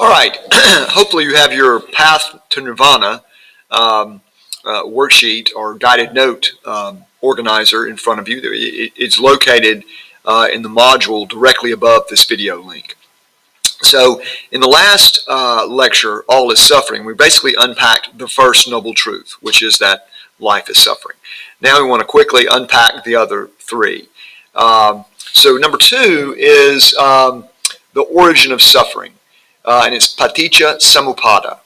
All right. Hopefully you have your Path to Nirvana worksheet or guided note organizer in front of you. It's located in the module directly above this video link. So in the last lecture, All is Suffering, we basically unpacked the first noble truth, which is that life is suffering. Now we want to quickly unpack the other three. So number two is the origin of suffering. And it's paticca samuppada.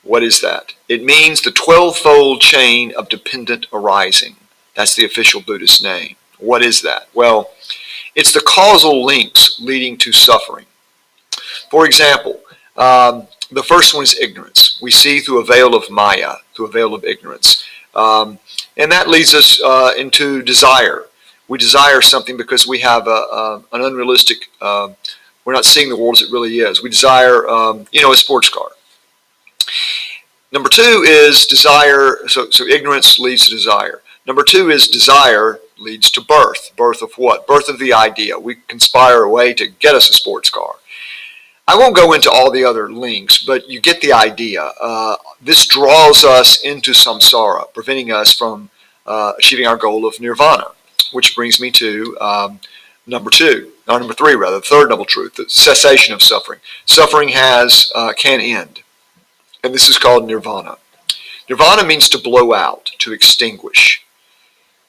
What is that? It means the 12-fold chain of dependent arising. That's the official Buddhist name. What is that? Well, it's the causal links leading to suffering. For example, the first one is ignorance. We see through a veil of maya, through a veil of ignorance. And that leads us into desire. We desire something because we have an unrealistic we're not seeing the world as it really is. We desire, a sports car. Number two is desire. So ignorance leads to desire. Number two is desire leads to birth. Birth of what? Birth of the idea. We conspire a way to get us a sports car. I won't go into all the other links, but you get the idea. This draws us into samsara, preventing us from achieving our goal of nirvana, which brings me to number three, the third noble truth, the cessation of suffering. Suffering can end, and this is called nirvana. Nirvana means to blow out, to extinguish.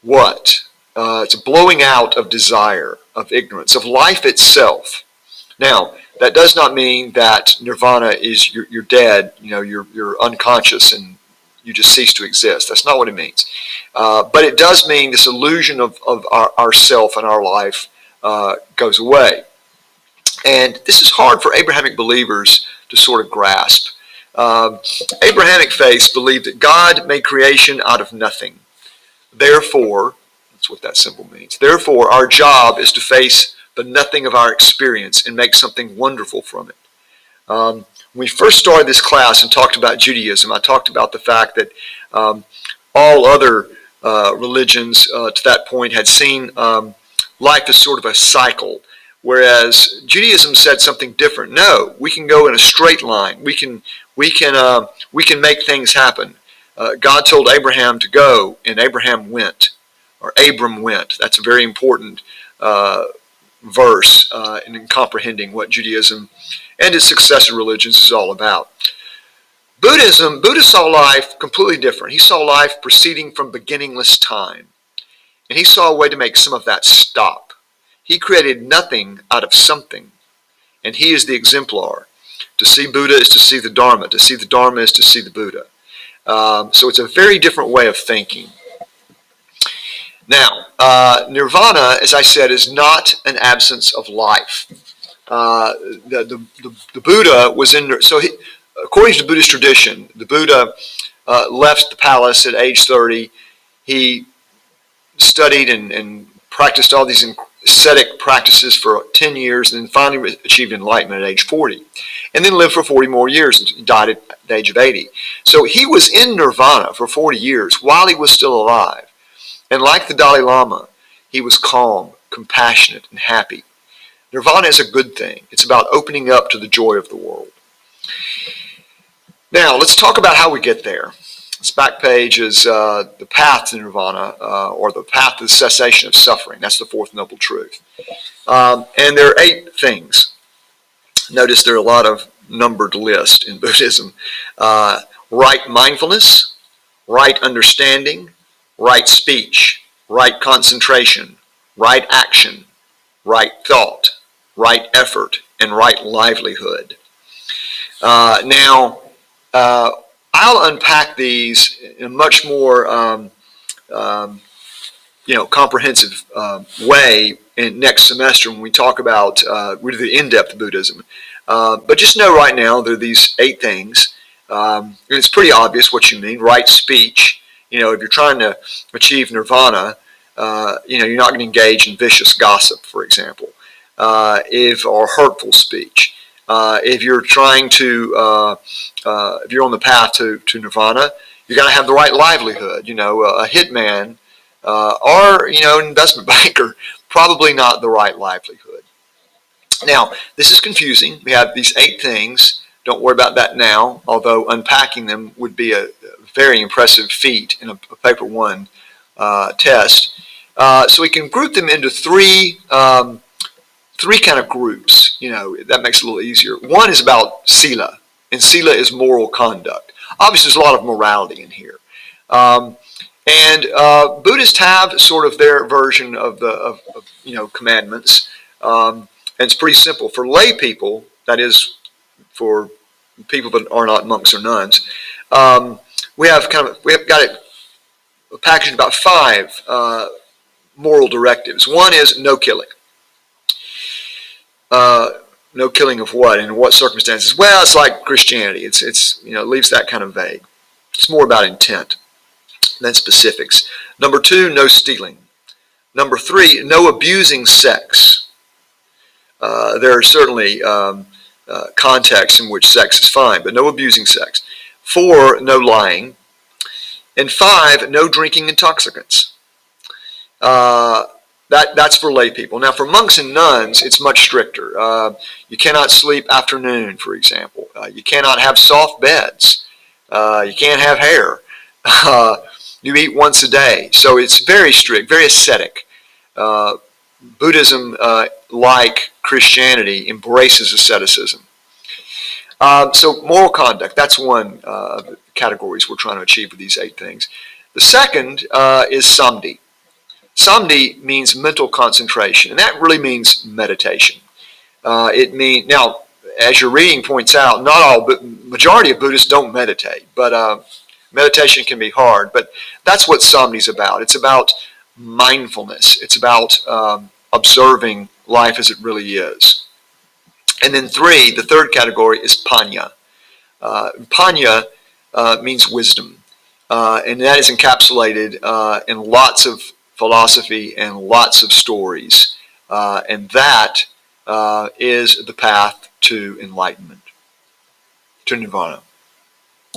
What? It's a blowing out of desire, of ignorance, of life itself. Now, that does not mean that nirvana is you're dead, you're unconscious and you just cease to exist. That's not what it means. But it does mean this illusion of our self and our life goes away. And this is hard for Abrahamic believers to sort of grasp. Abrahamic faiths believe that God made creation out of nothing. Therefore, that's what that symbol means. Therefore, our job is to face the nothing of our experience and make something wonderful from it. When we first started this class and talked about Judaism, I talked about the fact that all other religions to that point had seen life as sort of a cycle, whereas Judaism said something different. No, we can go in a straight line. We can make things happen. God told Abraham to go, and Abraham went, or Abram went. That's a very important verse in comprehending what Judaism and its successor religions is all about. Buddha saw life completely different. He saw life proceeding from beginningless time. And he saw a way to make some of that stop. He created nothing out of something. And he is the exemplar. To see Buddha is to see the Dharma. To see the Dharma is to see the Buddha. So it's a very different way of thinking. Now, nirvana, as I said, is not an absence of life. The Buddha was in... according to the Buddhist tradition, the Buddha left the palace at age 30. He studied and practiced all these ascetic practices for 10 years and then finally achieved enlightenment at age 40. And then lived for 40 more years and died at the age of 80. So he was in nirvana for 40 years while he was still alive. And like the Dalai Lama, he was calm, compassionate, and happy. Nirvana is a good thing. It's about opening up to the joy of the world. Now, let's talk about how we get there. This back page is the path to nirvana, or the path to the cessation of suffering. That's the fourth noble truth. And there are 8 things. Notice there are a lot of numbered lists in Buddhism. Right mindfulness, right understanding, right speech, right concentration, right action, right thought, right effort, and right livelihood. I'll unpack these in a much more, comprehensive way in next semester when we talk about really in-depth Buddhism. But just know right now there are these 8 things. And it's pretty obvious what you mean. Right speech. If you're trying to achieve nirvana, you're not going to engage in vicious gossip, for example, or hurtful speech. If you're trying to, if you're on the path to nirvana, you got to have the right livelihood. A hitman or an investment banker, probably not the right livelihood. Now, this is confusing. We have these 8 things Don't worry about that now, although unpacking them would be a very impressive feat in a paper one test. So we can group them into three kind of groups. That makes it a little easier. One is about sila, and sila is moral conduct. Obviously, there's a lot of morality in here. And Buddhists have sort of their version of commandments, and it's pretty simple. For lay people, that is, for people that are not monks or nuns, we have got it packaged about 5 moral directives. One is no killing. No killing of what and in what circumstances? Well, it's like Christianity. It leaves that kind of vague. It's more about intent than specifics. Number 2, no stealing. Number 3, no abusing sex. There are certainly contexts in which sex is fine, but no abusing sex. 4, no lying. And 5, no drinking intoxicants. That's for lay people. Now, for monks and nuns, it's much stricter. You cannot sleep after noon, for example. You cannot have soft beds. You can't have hair. You eat once a day. So it's very strict, very ascetic. Buddhism, like Christianity, embraces asceticism. So moral conduct, that's one of the categories we're trying to achieve with these 8 things. The second is samadhi. Samadhi means mental concentration, and that really means meditation. Now, as your reading points out, not all, but majority of Buddhists don't meditate, but meditation can be hard. But that's what samadhi is about. It's about mindfulness. It's about observing life as it really is. And then 3, the third category is panya. Panya means wisdom, and that is encapsulated in lots of philosophy and lots of stories, and that is the path to enlightenment, to Nirvana.